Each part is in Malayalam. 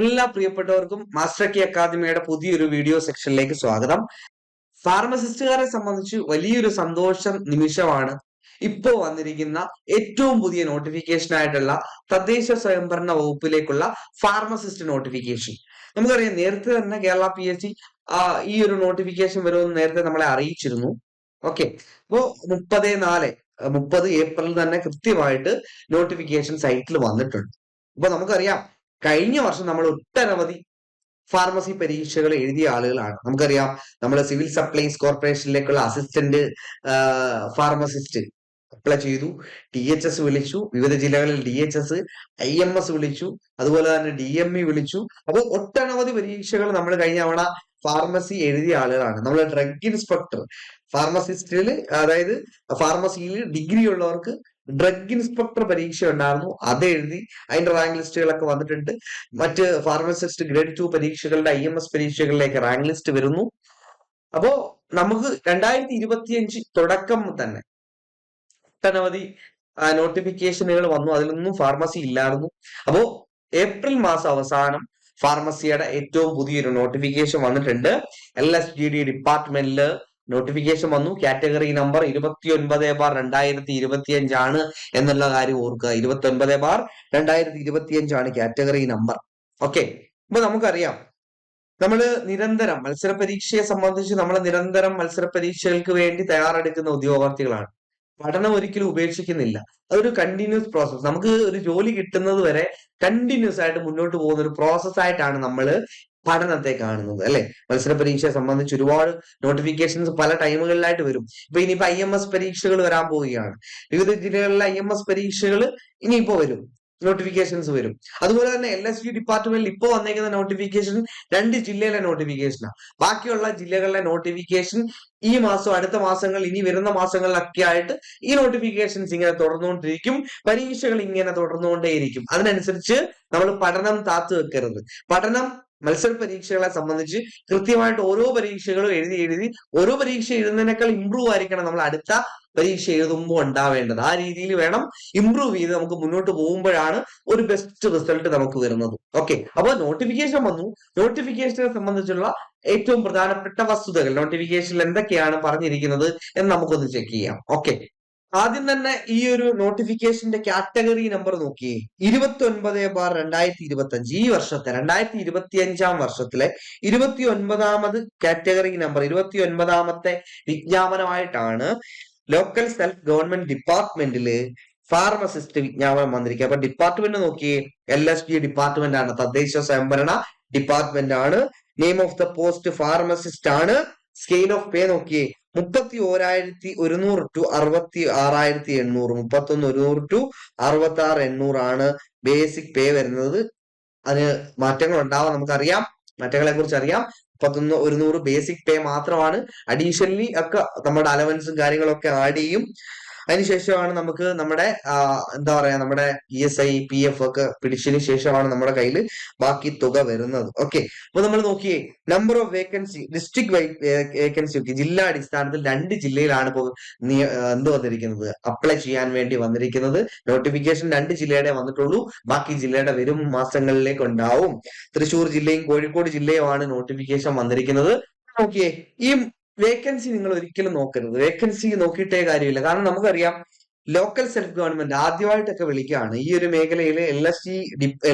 എല്ലാ പ്രിയപ്പെട്ടവർക്കും മാസ്റ്റർ കി അക്കാദമിയുടെ പുതിയൊരു വീഡിയോ സെക്ഷനിലേക്ക് സ്വാഗതം. ഫാർമസിസ്റ്റുകാരെ സംബന്ധിച്ച് വലിയൊരു സന്തോഷ നിമിഷമാണ് ഇപ്പോൾ വന്നിരിക്കുന്ന ഏറ്റവും പുതിയ നോട്ടിഫിക്കേഷൻ ആയിട്ടുള്ള തദ്ദേശ സ്വയംഭരണ വകുപ്പിലേക്കുള്ള ഫാർമസിസ്റ്റ് നോട്ടിഫിക്കേഷൻ. നമുക്കറിയാം, നേരത്തെ തന്നെ കേരള PSC ഈ ഒരു നോട്ടിഫിക്കേഷൻ വരുമെന്ന് നേരത്തെ നമ്മളെ അറിയിച്ചിരുന്നു. ഓക്കെ, അപ്പോ 30 ഏപ്രിൽ തന്നെ കൃത്യമായിട്ട് നോട്ടിഫിക്കേഷൻ സൈറ്റിൽ വന്നിട്ടുണ്ട്. അപ്പൊ നമുക്കറിയാം, കഴിഞ്ഞ വർഷം നമ്മൾ ഒട്ടനവധി ഫാർമസി പരീക്ഷകൾ എഴുതിയ ആളുകളാണ്. നമുക്കറിയാം, നമ്മൾ സിവിൽ സപ്ലൈസ് കോർപ്പറേഷനിലേക്കുള്ള അസിസ്റ്റന്റ് ഫാർമസിസ്റ്റ് അപ്ലൈ ചെയ്തു. THS വിളിച്ചു, വിവിധ ജില്ലകളിൽ DHS, IMS വിളിച്ചു, അതുപോലെ തന്നെ DME വിളിച്ചു. അപ്പോൾ ഒട്ടനവധി പരീക്ഷകൾ നമ്മൾ കഴിഞ്ഞ തവണ ഫാർമസി എഴുതിയ ആളുകളാണ്. നമ്മൾ ഡ്രഗ് ഇൻസ്പെക്ടർ ഫാർമസിസ്റ്റിൽ, അതായത് ഫാർമസിയിൽ ഡിഗ്രി ഉള്ളവർക്ക് ഡ്രഗ് ഇൻസ്പെക്ടർ പരീക്ഷ ഉണ്ടായിരുന്നു, അത് എഴുതി. അതിന്റെ റാങ്ക് ലിസ്റ്റുകളൊക്കെ വന്നിട്ടുണ്ട്. മറ്റ് ഫാർമസിസ്റ്റ് ഗ്രേഡ് 2 പരീക്ഷകളുടെ IMS പരീക്ഷകളിലേക്ക് റാങ്ക് ലിസ്റ്റ് വരുന്നു. അപ്പോ നമുക്ക് 2025 തുടക്കം തന്നെ ഒട്ടനവധി നോട്ടിഫിക്കേഷനുകൾ വന്നു. അതിലൊന്നും ഫാർമസി ഇല്ലായിരുന്നു. അപ്പോ ഏപ്രിൽ മാസം അവസാനം ഫാർമസിയുടെ ഏറ്റവും പുതിയൊരു നോട്ടിഫിക്കേഷൻ വന്നിട്ടുണ്ട്. LSGD ഡിപ്പാർട്ട്മെന്റില് നോട്ടിഫിക്കേഷൻ വന്നു. കാറ്റഗറി നമ്പർ 29/2025 ആണ് എന്നുള്ള കാര്യം ഓർക്കുക. 29/2025 ആണ് കാറ്റഗറി നമ്പർ. ഓക്കെ, അപ്പൊ നമുക്കറിയാം, നമ്മള് നിരന്തരം മത്സര പരീക്ഷയെ സംബന്ധിച്ച് നമ്മൾ നിരന്തരം മത്സര പരീക്ഷകൾക്ക് വേണ്ടി തയ്യാറെടുക്കുന്ന ഉദ്യോഗാർത്ഥികളാണ്. പഠനം ഒരിക്കലും ഉപേക്ഷിക്കുന്നില്ല. അതൊരു കണ്ടിന്യൂസ് പ്രോസസ്. നമുക്ക് ഒരു ജോലി കിട്ടുന്നത് വരെ കണ്ടിന്യൂസ് ആയിട്ട് മുന്നോട്ട് പോകുന്ന ഒരു പ്രോസസ് ആയിട്ടാണ് നമ്മൾ പഠനത്തെ കാണുന്നത്, അല്ലെ? മത്സര പരീക്ഷയെ സംബന്ധിച്ച് ഒരുപാട് നോട്ടിഫിക്കേഷൻസ് പല ടൈമുകളിലായിട്ട് വരും. ഇപ്പൊ ഇനിയിപ്പോ IMS പരീക്ഷകൾ വരാൻ പോവുകയാണ്. വിവിധ ജില്ലകളിലെ IMS പരീക്ഷകൾ ഇനിയിപ്പോ വരും, നോട്ടിഫിക്കേഷൻസ് വരും. അതുപോലെ തന്നെ LSG ഡിപ്പാർട്ട്മെന്റിൽ ഇപ്പോൾ വന്നേക്കുന്ന നോട്ടിഫിക്കേഷൻ 2 ജില്ലയിലെ നോട്ടിഫിക്കേഷനാണ്. ബാക്കിയുള്ള ജില്ലകളിലെ നോട്ടിഫിക്കേഷൻ ഈ മാസം, അടുത്ത മാസങ്ങൾ, ഇനി വരുന്ന മാസങ്ങളിലൊക്കെ ആയിട്ട് ഈ നോട്ടിഫിക്കേഷൻസ് ഇങ്ങനെ തുടർന്നുകൊണ്ടിരിക്കും. പരീക്ഷകൾ ഇങ്ങനെ തുടർന്നുകൊണ്ടേയിരിക്കും. അതിനനുസരിച്ച് നമ്മൾ പഠനം താത്തു വെക്കരുത്. പഠനം മത്സര പരീക്ഷകളെ സംബന്ധിച്ച് കൃത്യമായിട്ട് ഓരോ പരീക്ഷകളും എഴുതി ഓരോ പരീക്ഷ എഴുതുന്നതിനേക്കാൾ ഇമ്പ്രൂവ് ആയിരിക്കണം നമ്മൾ അടുത്ത പരീക്ഷ എഴുതുമ്പോൾ ഉണ്ടാവേണ്ടത്. ആ രീതിയിൽ വേണം ഇമ്പ്രൂവ് ചെയ്ത് നമുക്ക് മുന്നോട്ട് പോകുമ്പോഴാണ് ഒരു ബെസ്റ്റ് റിസൾട്ട് നമുക്ക് വരുന്നത്. ഓക്കെ, അപ്പൊ നോട്ടിഫിക്കേഷൻ വന്നു. നോട്ടിഫിക്കേഷനെ സംബന്ധിച്ചുള്ള ഏറ്റവും പ്രധാനപ്പെട്ട വസ്തുതകൾ നോട്ടിഫിക്കേഷനിൽ എന്തൊക്കെയാണ് പറഞ്ഞിരിക്കുന്നത് എന്ന് നമുക്കൊന്ന് ചെക്ക് ചെയ്യാം. ഓക്കെ, ആദ്യം തന്നെ ഈ ഒരു നോട്ടിഫിക്കേഷന്റെ കാറ്റഗറി നമ്പർ നോക്കിയേ. 29/2025. ഈ വർഷത്തെ 2025 വർഷത്തിലെ 29ാമത് കാറ്റഗറി നമ്പർ, 29ാമത്തെ വിജ്ഞാപനമായിട്ടാണ് ലോക്കൽ സെൽഫ് ഗവൺമെന്റ് ഡിപ്പാർട്ട്മെന്റില് ഫാർമസിസ്റ്റ് വിജ്ഞാപനം വന്നിരിക്കുക. അപ്പൊ ഡിപ്പാർട്ട്മെന്റ് നോക്കിയേ, LSG ഡിപ്പാർട്ട്മെന്റ് ആണ്, തദ്ദേശ സ്വയംഭരണ ഡിപ്പാർട്ട്മെന്റ് ആണ്. Name of the post pharmacist ആണ്. സ്കെയിൽ ഓഫ് പേ നോക്കിയേ, 31,100 ടു 66,800, 31,100 ടു 66,800 ആണ് ബേസിക് പേ വരുന്നത്. അതിന് മാറ്റങ്ങൾ ഉണ്ടാവാം, നമുക്കറിയാം, മാറ്റങ്ങളെ കുറിച്ച് അറിയാം. 31,100 ബേസിക് പേ മാത്രമാണ്. അഡീഷണലി ഒക്കെ നമ്മുടെ അലവൻസും കാര്യങ്ങളൊക്കെ ആഡ് ചെയ്യും. അതിനുശേഷമാണ് നമുക്ക് നമ്മുടെ എന്താ പറയാ, നമ്മുടെ ESI PF ഒക്കെ പിടിച്ചതിന് ശേഷമാണ് നമ്മുടെ കയ്യിൽ ബാക്കി തുക വരുന്നത്. ഓക്കെ, അപ്പൊ നമ്മൾ നോക്കിയേ, number of vacancy district vacancy ഒക്കെ ജില്ലാ അടിസ്ഥാനത്തിൽ 2 ജില്ലയിലാണ് ഇപ്പോൾ എന്ത് വന്നിരിക്കുന്നത്, അപ്ലൈ ചെയ്യാൻ വേണ്ടി വന്നിരിക്കുന്നത്. നോട്ടിഫിക്കേഷൻ 2 ജില്ലയുടെ വന്നിട്ടുള്ളൂ, ബാക്കി ജില്ലയുടെ വരും മാസങ്ങളിലേക്ക് ഉണ്ടാവും. തൃശ്ശൂർ ജില്ലയും കോഴിക്കോട് ജില്ലയുമാണ് നോട്ടിഫിക്കേഷൻ വന്നിരിക്കുന്നത്. നോക്കിയേ, ഈ വേക്കൻസി നിങ്ങൾ ഒരിക്കലും നോക്കരുത്. വേക്കൻസി നോക്കിയിട്ടേ കാര്യമില്ല. കാരണം നമുക്കറിയാം, ലോക്കൽ സെൽഫ് ഗവൺമെന്റ് ആദ്യമായിട്ടൊക്കെ വിളിക്കുകയാണ് ഈ ഒരു മേഖലയിൽ.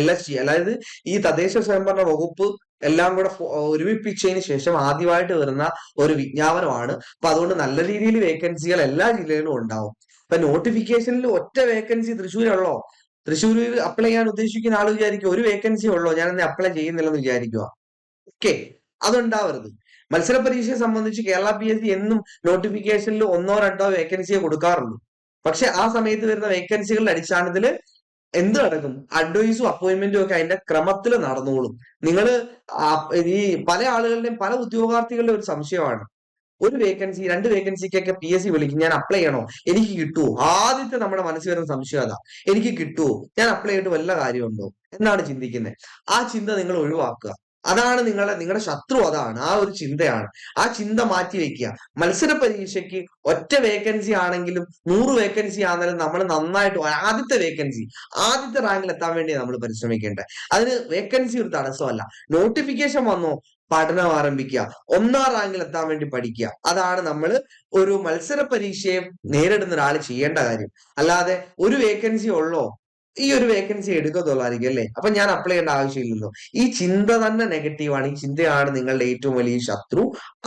LSG അതായത് ഈ തദ്ദേശ സ്വയംഭരണ വകുപ്പ് എല്ലാം കൂടെ ഒരുമിപ്പിച്ചതിന് ശേഷം ആദ്യമായിട്ട് വരുന്ന ഒരു വിജ്ഞാപനമാണ്. അപ്പൊ അതുകൊണ്ട് നല്ല രീതിയിൽ വേക്കൻസികൾ എല്ലാ ജില്ലയിലും ഉണ്ടാവും. അപ്പൊ നോട്ടിഫിക്കേഷനിൽ ഒറ്റ വേക്കൻസി തൃശ്ശൂരുള്ളോ, തൃശ്ശൂരിൽ അപ്ലൈ ചെയ്യാൻ ഉദ്ദേശിക്കുന്ന ആൾ വിചാരിക്കും ഒരു വേക്കൻസി ഉള്ളോ, ഞാനെന്നെ അപ്ലൈ ചെയ്യുന്നില്ലെന്ന് വിചാരിക്കുക. ഓക്കെ, അതുണ്ടാവരുത്. മത്സര പരീക്ഷയെ സംബന്ധിച്ച് കേരള PSC എന്നും നോട്ടിഫിക്കേഷനിൽ 1-2 വേക്കൻസിയെ കൊടുക്കാറുള്ളൂ. പക്ഷെ ആ സമയത്ത് വരുന്ന വേക്കൻസികളുടെ അടിസ്ഥാനത്തിൽ എന്ത് നടക്കും, അഡ്വൈസും അപ്പോയിന്റ്മെന്റും ഒക്കെ അതിന്റെ ക്രമത്തിൽ നടന്നോളും. നിങ്ങൾ ഈ പല ആളുകളുടെയും പല ഉദ്യോഗാർത്ഥികളുടെ ഒരു സംശയമാണ്, ഒരു വേക്കൻസി 2 വേക്കൻസിക്കൊക്കെ PSC വിളിക്കും, ഞാൻ അപ്ലൈ ചെയ്യണോ, എനിക്ക് കിട്ടുമോ? ആദ്യത്തെ നമ്മുടെ മനസ്സിൽ വരുന്ന സംശയം അതാ, എനിക്ക് കിട്ടുമോ, ഞാൻ അപ്ലൈ ചെയ്തിട്ട് വല്ല കാര്യമുണ്ടോ എന്നാണ് ചിന്തിക്കുന്നത്. ആ ചിന്ത നിങ്ങൾ ഒഴിവാക്കുക. അതാണ് നിങ്ങളുടെ ശത്രു, അതാണ് ആ ഒരു ചിന്തയാണ്. ആ ചിന്ത മാറ്റി വെക്കുക. മത്സര പരീക്ഷയ്ക്ക് ഒറ്റ വേക്കൻസി ആണെങ്കിലും 100 വേക്കൻസി ആണെങ്കിലും നമ്മൾ നന്നായിട്ട് ആദ്യത്തെ റാങ്കിൽ എത്താൻ വേണ്ടി നമ്മൾ പരിശ്രമിക്കേണ്ടത്. അതിന് വേക്കൻസി ഒരു തടസ്സമല്ല. നോട്ടിഫിക്കേഷൻ വന്നോ, പഠനം ആരംഭിക്കുക, 1ാം റാങ്കിൽ എത്താൻ വേണ്ടി പഠിക്കുക. അതാണ് നമ്മൾ ഒരു മത്സര പരീക്ഷയെ നേരിടുന്ന ഒരാൾ ചെയ്യേണ്ട കാര്യം. അല്ലാതെ ഒരു വേക്കൻസി ഉള്ളോ, ഈ ഒരു വേക്കൻസി എടുക്കത്തുള്ളായിരിക്കും അല്ലേ, അപ്പൊ ഞാൻ അപ്ലൈ ചെയ്യേണ്ട ആവശ്യമില്ലല്ലോ. ഈ ചിന്ത തന്നെ നെഗറ്റീവാണ്. ഈ ചിന്തയാണ് നിങ്ങളുടെ ഏറ്റവും വലിയ ശത്രു.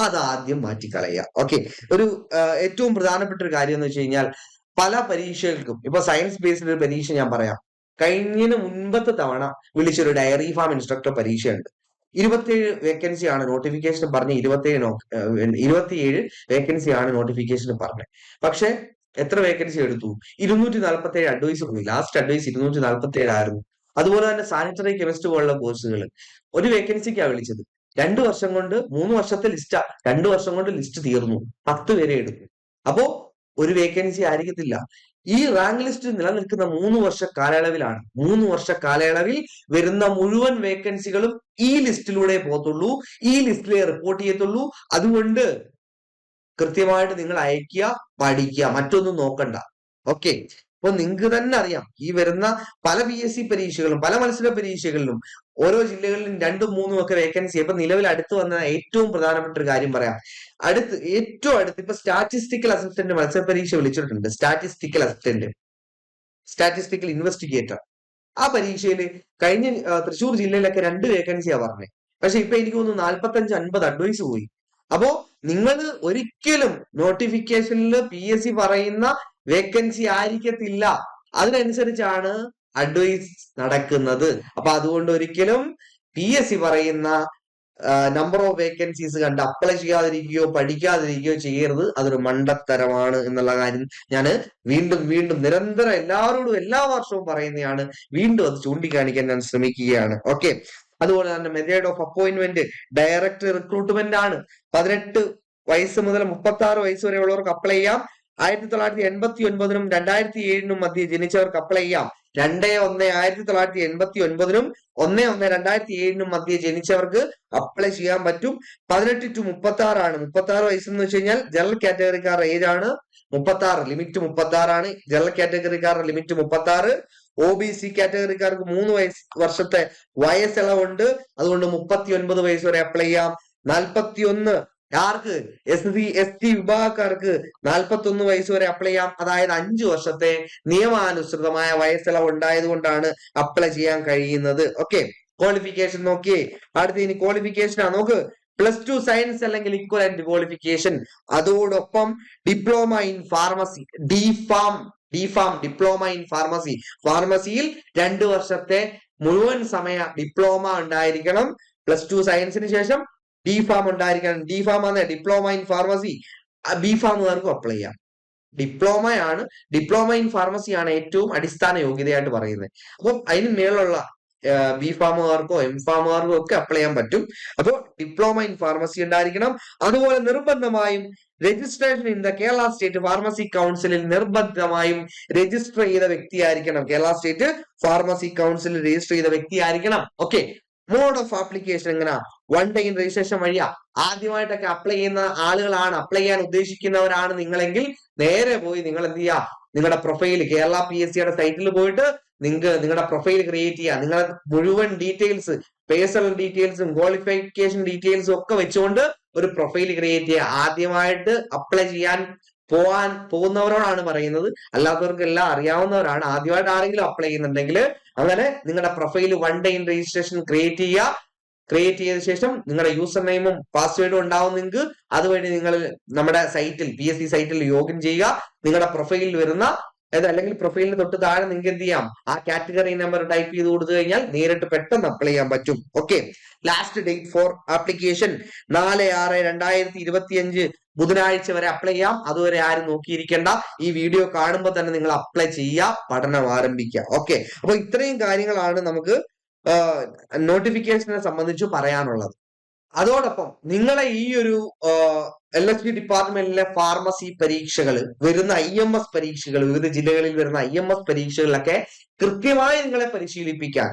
അത് ആദ്യം മാറ്റിക്കളയുക. ഓക്കെ. ഒരു ഏറ്റവും പ്രധാനപ്പെട്ട ഒരു കാര്യം എന്ന് വെച്ച് കഴിഞ്ഞാൽ, പല പരീക്ഷകൾക്കും ഇപ്പൊ സയൻസ് ബേസ്ഡ് ഒരു പരീക്ഷ ഞാൻ പറയാം. കഴിഞ്ഞതിന് മുൻപത്തെ തവണ വിളിച്ചൊരു ഡയറി ഫാം ഇൻസ്ട്രക്ടർ പരീക്ഷയുണ്ട്. 27 വേക്കൻസി ആണ് നോട്ടിഫിക്കേഷൻ പറഞ്ഞ. 27 വേക്കൻസി ആണ് നോട്ടിഫിക്കേഷൻ പറഞ്ഞത്. പക്ഷെ എത്ര വേക്കൻസി എടുത്തു? 247 അഡ്വൈസ് പോയി. ലാസ്റ്റ് അഡ്വൈസ് 247 ആയിരുന്നു. അതുപോലെ തന്നെ സാനിറ്ററി കെമിസ്റ്റ് പോലുള്ള കോഴ്സുകൾ ഒരു വേക്കൻസിക്കാണ് വിളിച്ചത്. 2 വർഷം കൊണ്ട്, 3 വർഷത്തെ ലിസ്റ്റാ, 2 വർഷം കൊണ്ട് ലിസ്റ്റ് തീർന്നു. 10 പേരെ എടുത്തു. അപ്പോ ഒരു വേക്കൻസി ആയിരിക്കത്തില്ല. ഈ റാങ്ക് ലിസ്റ്റ് നിലനിൽക്കുന്ന 3 വർഷ കാലയളവിലാണ്. 3 വർഷ കാലയളവിൽ വരുന്ന മുഴുവൻ വേക്കൻസികളും ഈ ലിസ്റ്റിലൂടെ പോകത്തുള്ളൂ, ഈ ലിസ്റ്റിലെ റിപ്പോർട്ട് ചെയ്യത്തുള്ളൂ. അതുകൊണ്ട് കൃത്യമായിട്ട് നിങ്ങൾ അയക്കുക, പഠിക്കുക, മറ്റൊന്നും നോക്കണ്ട. ഓക്കെ. അപ്പൊ നിങ്ങൾക്ക് തന്നെ അറിയാം, ഈ വരുന്ന പല PSC പരീക്ഷകളും പല മത്സര പരീക്ഷകളിലും ഓരോ ജില്ലകളിലും 2ഉം 3ഉം ഒക്കെ വേക്കൻസി. ഇപ്പൊ നിലവിൽ അടുത്ത് വന്ന ഏറ്റവും പ്രധാനപ്പെട്ട ഒരു കാര്യം പറയാം. ഏറ്റവും അടുത്ത് ഇപ്പൊ സ്റ്റാറ്റിസ്റ്റിക്കൽ അസിസ്റ്റന്റ് മത്സര പരീക്ഷ വിളിച്ചിട്ടുണ്ട്. Statistical investigator. ആ പരീക്ഷയിൽ കഴിഞ്ഞ തൃശ്ശൂർ ജില്ലയിലൊക്കെ 2 വേക്കൻസിയാ പറഞ്ഞത്. പക്ഷെ ഇപ്പൊ എനിക്ക് തോന്നുന്നു 45-50 അഡ്വൈസ് പോയി. അപ്പോ നിങ്ങൾ ഒരിക്കലും നോട്ടിഫിക്കേഷനിൽ PSC പറയുന്ന വേക്കൻസി ആയിരിക്കത്തില്ല. അതിനനുസരിച്ചാണ് അഡ്വൈസ് നടക്കുന്നത്. അപ്പൊ അതുകൊണ്ട് ഒരിക്കലും PSC പറയുന്ന നമ്പർ ഓഫ് വേക്കൻസീസ് കണ്ട് അപ്ലൈ ചെയ്യാതിരിക്കുകയോ പഠിക്കാതിരിക്കുകയോ ചെയ്യരുത്. അതൊരു മണ്ടത്തരമാണ് എന്നുള്ള കാര്യം ഞാൻ വീണ്ടും നിരന്തരം എല്ലാവരോടും എല്ലാ വർഷവും പറയുന്നതാണ്. വീണ്ടും അത് ചൂണ്ടിക്കാണിക്കാൻ ഞാൻ ശ്രമിക്കുകയാണ്. ഓക്കെ. അതുപോലെ തന്നെ method of appointment direct recruitment ആണ്. 18 വയസ്സ് മുതൽ 36 വയസ്സ് വരെയുള്ളവർക്ക് അപ്ലൈ ചെയ്യാം. 1989-നും 2007-നും മധ്യേ ജനിച്ചവർക്ക് അപ്ലൈ ചെയ്യാം. 2-1-1989-നും 1-1-2007-നും മധ്യേ ജനിച്ചവർക്ക് അപ്ലൈ ചെയ്യാൻ പറ്റും. 18 to 36 ആണ്. 36 വയസ്സെന്ന് വെച്ച് കഴിഞ്ഞാൽ ജനറൽ കാറ്റഗറിക്കാരുടെ ഏജ് ആണ് 36. ലിമിറ്റ് 36 ആണ്. ജനറൽ കാറ്റഗറിക്കാരുടെ ലിമിറ്റ് 36. OBC കാറ്റഗറിക്കാർക്ക് 3 വർഷത്തെ വയസ്സിളവുണ്ട്. അതുകൊണ്ട് 39 വയസ്സ് വരെ അപ്ലൈ ചെയ്യാം. 41 ആർക്ക്? SC വിഭാഗക്കാർക്ക് 41 വയസ്സ് വരെ അപ്ലൈ ചെയ്യാം. അതായത് 5 വർഷത്തെ നിയമാനുസൃതമായ വയസ്സിളവ് ഉണ്ടായത് കൊണ്ടാണ് അപ്ലൈ ചെയ്യാൻ കഴിയുന്നത്. ഓക്കെ. ക്വാളിഫിക്കേഷൻ നോക്കിയേ. അടുത്ത ഇനി ക്വാളിഫിക്കേഷൻ ആ നോക്ക്. +2 സയൻസ് അല്ലെങ്കിൽ ഇക്വലന്റ് ക്വാളിഫിക്കേഷൻ. അതോടൊപ്പം diploma in pharmacy, D Pharm diploma in pharmacy. ഫാർമസിയിൽ 2 വർഷത്തെ മുഴുവൻ സമയ ഡിപ്ലോമ ഉണ്ടായിരിക്കണം. +2 സയൻസിന് ശേഷം ഡിഫാം ഉണ്ടായിരിക്കണം. ഡിഫാം ആണ് ഡിപ്ലോമ ഇൻ ഫാർമസി. ബിഫാമുകാർക്കും അപ്ലൈ ചെയ്യാം. ഡിപ്ലോമ ഇൻ ഫാർമസി ആണ് ഏറ്റവും അടിസ്ഥാന യോഗ്യതയായിട്ട് പറയുന്നത്. അപ്പം അതിന് മേലുള്ള ബിഫാമുകാർക്കോ എംഫാമുകാർക്കോ ഒക്കെ അപ്ലൈ ചെയ്യാൻ പറ്റും. അപ്പോൾ ഡിപ്ലോമ ഇൻ ഫാർമസി ഉണ്ടായിരിക്കണം. അതുപോലെ നിർബന്ധമായും registration in the Kerala state pharmacy കൗൺസിലിൽ നിർബന്ധമായും രജിസ്റ്റർ ചെയ്ത വ്യക്തിയായിരിക്കണം. കേരള സ്റ്റേറ്റ് ഫാർമസി കൗൺസിലിൽ രജിസ്റ്റർ ചെയ്ത വ്യക്തിയായിരിക്കണം. ഓക്കെ. മോഡ് ഓഫ് ആപ്ലിക്കേഷൻ എങ്ങനെയാ? 1 day രജിസ്ട്രേഷൻ വഴിയാ. ആദ്യമായിട്ടൊക്കെ അപ്ലൈ ചെയ്യുന്ന ആളുകളാണ്, അപ്ലൈ ചെയ്യാൻ ഉദ്ദേശിക്കുന്നവരാണ് നിങ്ങളെങ്കിൽ നേരെ പോയി നിങ്ങൾ എന്ത് ചെയ്യുക? നിങ്ങളുടെ പ്രൊഫൈൽ കേരള PSCയുടെ സൈറ്റിൽ പോയിട്ട് നിങ്ങളുടെ പ്രൊഫൈൽ ക്രിയേറ്റ് ചെയ്യുക. നിങ്ങളുടെ മുഴുവൻ ഡീറ്റെയിൽസ്, പേഴ്സണൽ ഡീറ്റെയിൽസും ക്വാളിഫിക്കേഷൻ ഡീറ്റെയിൽസും ഒക്കെ വെച്ചുകൊണ്ട് ഒരു പ്രൊഫൈൽ ക്രിയേറ്റ് ചെയ്യുക. ആദ്യമായിട്ട് അപ്ലൈ ചെയ്യാൻ പോകുന്നവരോടാണ് പറയുന്നത്. അല്ലാത്തവർക്ക് എല്ലാം അറിയാവുന്നവരാണ്. ആദ്യമായിട്ട് ആരെങ്കിലും അപ്ലൈ ചെയ്യുന്നുണ്ടെങ്കിൽ അങ്ങനെ നിങ്ങളുടെ പ്രൊഫൈൽ 1 day രജിസ്ട്രേഷൻ ക്രിയേറ്റ് ചെയ്യുക. ക്രിയേറ്റ് ചെയ്ത ശേഷം നിങ്ങളുടെ യൂസർ നെയിമും പാസ്വേഡും ഉണ്ടാവും നിങ്ങൾക്ക്. അതുവഴി നിങ്ങൾ നമ്മുടെ സൈറ്റിൽ PSC സൈറ്റിൽ ലോഗിൻ ചെയ്യുക. നിങ്ങളുടെ പ്രൊഫൈലിൽ വരുന്ന അല്ലെങ്കിൽ പ്രൊഫൈലിന് തൊട്ട് താഴെ നിങ്ങൾക്ക് എന്ത് ചെയ്യാം? ആ കാറ്റഗറി നമ്പർ ടൈപ്പ് ചെയ്ത് കൊടുത്തു കഴിഞ്ഞാൽ നേരിട്ട് പെട്ടെന്ന് അപ്ലൈ ചെയ്യാൻ പറ്റും. Okay. Last date for application 4/6/2025 ബുധനാഴ്ച വരെ അപ്ലൈ ചെയ്യാം. അതുവരെ ആരും നോക്കിയിരിക്കേണ്ട. ഈ വീഡിയോ കാണുമ്പോൾ തന്നെ നിങ്ങൾ അപ്ലൈ ചെയ്യുക, പഠനം ആരംഭിക്കുക. ഓക്കെ. അപ്പൊ ഇത്രയും കാര്യങ്ങളാണ് നമുക്ക് നോട്ടിഫിക്കേഷനെ സംബന്ധിച്ച് പറയാനുള്ളത്. അതോടൊപ്പം നിങ്ങളെ ഈ ഒരു LSD ഡിപ്പാർട്ട്മെന്റിലെ ഫാർമസി പരീക്ഷകൾ വരുന്ന IMS പരീക്ഷകൾ, വിവിധ ജില്ലകളിൽ വരുന്ന IMS പരീക്ഷകളിലൊക്കെ കൃത്യമായി നിങ്ങളെ പരിശീലിപ്പിക്കാൻ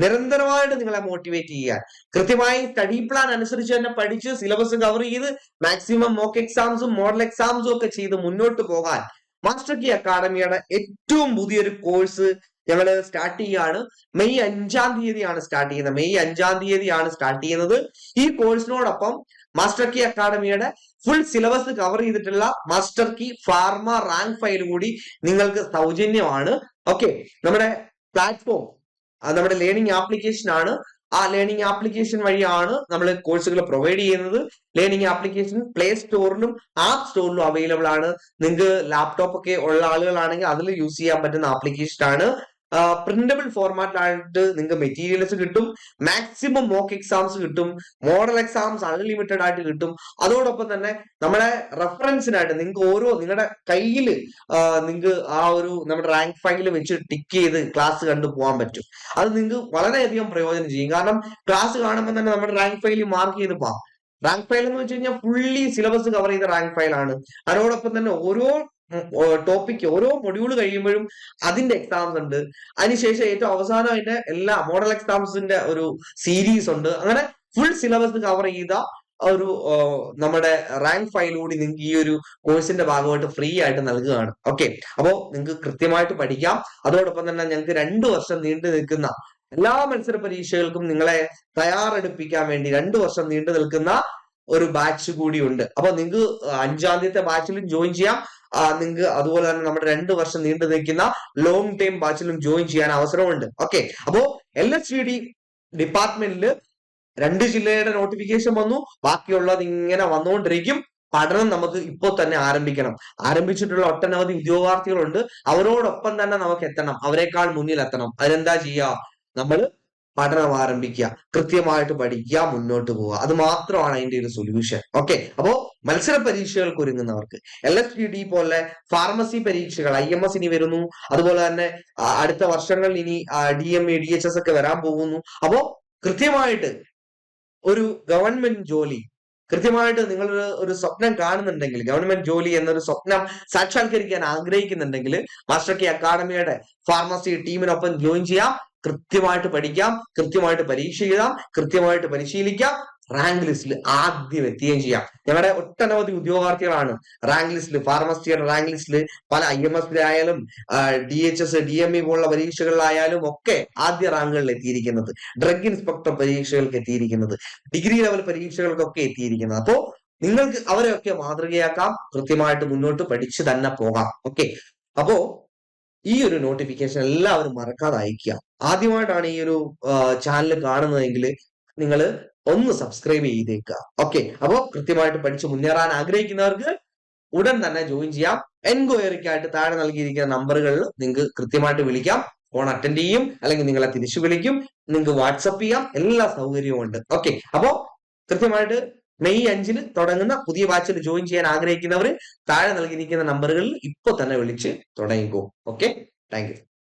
നിരന്തരമായിട്ട് നിങ്ങളെ മോട്ടിവേറ്റ് ചെയ്യാൻ, കൃത്യമായി സ്റ്റഡി പ്ലാൻ അനുസരിച്ച് തന്നെ പഠിച്ച് സിലബസ് കവർ ചെയ്ത് മാക്സിമം മോക്ക് എക്സാംസും മോഡൽ എക്സാംസും ഒക്കെ ചെയ്ത് മുന്നോട്ട് പോകാൻ മാസ്റ്റർ കീ അക്കാഡമിയുടെ ഏറ്റവും പുതിയൊരു കോഴ്സ് ഞങ്ങൾ സ്റ്റാർട്ട് ചെയ്യാണ്. മെയ് 5-ാം തീയതിയാണ് സ്റ്റാർട്ട് ചെയ്യുന്നത്. മെയ് 5-ാം തീയതിയാണ് സ്റ്റാർട്ട് ചെയ്യുന്നത്. ഈ കോഴ്സിനോടൊപ്പം മാസ്റ്റർ കീ അക്കാഡമിയുടെ ഫുൾ സിലബസ് കവർ ചെയ്തിട്ടുള്ള Master Key pharma rank file കൂടി നിങ്ങൾക്ക് സൗജന്യമാണ്. ഓക്കെ, നമ്മുടെ പ്ലാറ്റ്ഫോം നമ്മുടെ ലേണിംഗ് ആപ്ലിക്കേഷൻ ആണ്. ആ ലേണിംഗ് ആപ്ലിക്കേഷൻ വഴിയാണ് നമ്മൾ കോഴ്സുകൾ പ്രൊവൈഡ് ചെയ്യുന്നത്. ലേണിംഗ് ആപ്ലിക്കേഷൻ പ്ലേ സ്റ്റോറിലും ആപ്പ് സ്റ്റോറിലും അവൈലബിൾ ആണ്. നിങ്ങൾക്ക് ലാപ്ടോപ്പ് ഒക്കെ ഉള്ള ആളുകളാണെങ്കിൽ അതിൽ യൂസ് ചെയ്യാൻ പറ്റുന്ന ആപ്ലിക്കേഷൻ ആണ്. പ്രിന്റബിൾ ഫോർമാറ്റിലായിട്ട് നിങ്ങൾക്ക് മെറ്റീരിയൽസ് കിട്ടും, മാക്സിമം മോക്ക് എക്സാംസ് കിട്ടും, മോഡൽ എക്സാംസ് അൺലിമിറ്റഡ് ആയിട്ട് കിട്ടും. അതോടൊപ്പം തന്നെ നമ്മുടെ റെഫറൻസിനായിട്ട് നിങ്ങൾക്ക് നിങ്ങളുടെ കയ്യിൽ നിങ്ങൾക്ക് ആ ഒരു നമ്മുടെ റാങ്ക് ഫയൽ വെച്ച് ടിക്ക് ചെയ്ത് ക്ലാസ് കണ്ടു പോകാൻ പറ്റും. അത് നിങ്ങൾക്ക് വളരെയധികം പ്രയോജനം ചെയ്യും. കാരണം ക്ലാസ് കാണുമ്പോൾ തന്നെ നമ്മുടെ റാങ്ക് ഫയൽ മാർക്ക് ചെയ്ത് പോകാം. റാങ്ക് ഫയൽ എന്ന് വെച്ച് കഴിഞ്ഞാൽ ഫുള്ളി സിലബസ് കവർ ചെയ്ത റാങ്ക് ഫയൽ ആണ്. അതോടൊപ്പം തന്നെ ഓരോ ടോപ്പിക് ഓരോ മൊഡ്യൂൾ കഴിയുമ്പോഴും അതിന്റെ എക്സാംസ് ഉണ്ട്. അതിനുശേഷം ഏറ്റവും അവസാനം അതിന്റെ എല്ലാ മോഡൽ എക്സാംസിന്റെ ഒരു സീരീസ് ഉണ്ട്. അങ്ങനെ ഫുൾ സിലബസ് കവർ ചെയ്ത ഒരു നമ്മുടെ റാങ്ക് ഫയൽ കൂടി നിങ്ങൾക്ക് ഈ ഒരു കോഴ്സിന്റെ ഭാഗമായിട്ട് ഫ്രീ ആയിട്ട് നൽകുകയാണ്. ഓക്കെ, അപ്പോൾ നിങ്ങൾക്ക് കൃത്യമായിട്ട് പഠിക്കാം. അതോടൊപ്പം തന്നെ ഞങ്ങൾക്ക് 2 വർഷം നീണ്ടു നിൽക്കുന്ന എല്ലാ മത്സര പരീക്ഷകൾക്കും നിങ്ങളെ തയ്യാറെടുപ്പിക്കാൻ വേണ്ടി 2 വർഷം നീണ്ടു നിൽക്കുന്ന ഒരു ബാച്ച് കൂടിയുണ്ട്. അപ്പൊ നിങ്ങൾക്ക് 5-ാം തീയതി ബാച്ചിലും ജോയിൻ ചെയ്യാം. നിങ്ങൾക്ക് അതുപോലെ തന്നെ നമ്മുടെ 2 വർഷം നീണ്ടു നിൽക്കുന്ന ലോങ് ടൈം ബാച്ചിലും ജോയിൻ ചെയ്യാൻ അവസരമുണ്ട്. ഓക്കെ, അപ്പോ LHCD ഡിപ്പാർട്ട്മെന്റിൽ 2 ജില്ലയുടെ നോട്ടിഫിക്കേഷൻ വന്നു. ബാക്കിയുള്ളത് ഇങ്ങനെ വന്നുകൊണ്ടിരിക്കും. പഠനം നമുക്ക് ഇപ്പോൾ തന്നെ ആരംഭിക്കണം. ആരംഭിച്ചിട്ടുള്ള ഒട്ടനവധി ഉദ്യോഗാർത്ഥികളുണ്ട്. അവരോടൊപ്പം തന്നെ നമുക്ക് എത്തണം, അവരെക്കാൾ മുന്നിൽ എത്തണം. അതിനെന്താ ചെയ്യുക? നമ്മൾ പഠനം ആരംഭിക്കുക, കൃത്യമായിട്ട് പഠിക്കുക, മുന്നോട്ട് പോവുക. അത് മാത്രമാണ് അതിന്റെ ഒരു സൊല്യൂഷൻ. ഓക്കെ, അപ്പോ മത്സര പരീക്ഷകൾക്ക് ഒരുങ്ങുന്നവർക്ക് LHCD പോലെ ഫാർമസി പരീക്ഷകൾ IMS ഇനി വരുന്നു. അതുപോലെ തന്നെ അടുത്ത വർഷങ്ങളിൽ ഇനി DMA DHS ഒക്കെ വരാൻ പോകുന്നു. അപ്പോ കൃത്യമായിട്ട് ഒരു ഗവൺമെന്റ് ജോലി കൃത്യമായിട്ട് നിങ്ങൾ ഒരു സ്വപ്നം കാണുന്നുണ്ടെങ്കിൽ, ഗവൺമെന്റ് ജോലി എന്നൊരു സ്വപ്നം സാക്ഷാത്കരിക്കാൻ ആഗ്രഹിക്കുന്നുണ്ടെങ്കിൽ മാസ്റ്റർ കീ അക്കാഡമിയുടെ ഫാർമസി ടീമിനൊപ്പം ജോയിൻ ചെയ്യാം. കൃത്യമായിട്ട് പഠിക്കാം, കൃത്യമായിട്ട് പരീക്ഷ എഴുതാം, കൃത്യമായിട്ട് പരിശീലിക്കാം, റാങ്ക് ലിസ്റ്റിൽ ആദ്യം എത്തുകയും ചെയ്യാം. ഞങ്ങളുടെ ഒട്ടനവധി ഉദ്യോഗാർത്ഥികളാണ് റാങ്ക് ലിസ്റ്റിൽ, ഫാർമസിയുടെ റാങ്ക് ലിസ്റ്റിൽ പല IMS ആയാലും DHS DME പോലുള്ള പരീക്ഷകളിലായാലും ഒക്കെ ആദ്യ റാങ്കുകളിൽ എത്തിയിരിക്കുന്നത്, ഡ്രഗ് ഇൻസ്പെക്ടർ പരീക്ഷകൾക്ക് എത്തിയിരിക്കുന്നത്, ഡിഗ്രി ലെവൽ പരീക്ഷകൾക്കൊക്കെ എത്തിയിരിക്കുന്നത്. അപ്പോ നിങ്ങൾക്ക് അവരെയൊക്കെ മാതൃകയാക്കാം. കൃത്യമായിട്ട് മുന്നോട്ട് പഠിച്ചു തന്നെ പോകാം. ഓക്കെ, അപ്പോ ഈ ഒരു നോട്ടിഫിക്കേഷൻ എല്ലാവരും മറക്കാതെ അയക്കുക. ആദ്യമായിട്ടാണ് ഈ ഒരു ചാനൽ കാണുന്നതെങ്കിൽ നിങ്ങൾ ഒന്ന് സബ്സ്ക്രൈബ് ചെയ്തേക്കുക. ഓക്കെ, അപ്പോൾ കൃത്യമായിട്ട് പഠിച്ച് മുന്നേറാൻ ആഗ്രഹിക്കുന്നവർക്ക് ഉടൻ തന്നെ ജോയിൻ ചെയ്യാം. എൻക്വയറിക്കായിട്ട് താഴെ നൽകിയിരിക്കുന്ന നമ്പറുകളിൽ നിങ്ങൾക്ക് കൃത്യമായിട്ട് വിളിക്കാം. ഫോൺ അറ്റൻഡ് ചെയ്യും, അല്ലെങ്കിൽ നിങ്ങളെ തിരിച്ചു വിളിക്കും, നിങ്ങൾക്ക് വാട്സപ്പ് ചെയ്യാം. എല്ലാ സൗകര്യവും ഉണ്ട്. ഓക്കെ, അപ്പോ കൃത്യമായിട്ട് മെയ് 5-ന് തുടങ്ങുന്ന പുതിയ ബാച്ചിൽ ജോയിൻ ചെയ്യാൻ ആഗ്രഹിക്കുന്നവർ താഴെ നൽകിയിരിക്കുന്ന നമ്പറുകളിൽ ഇപ്പൊ തന്നെ വിളിച്ച് തുടങ്ങിക്കോ. Okay, thank you.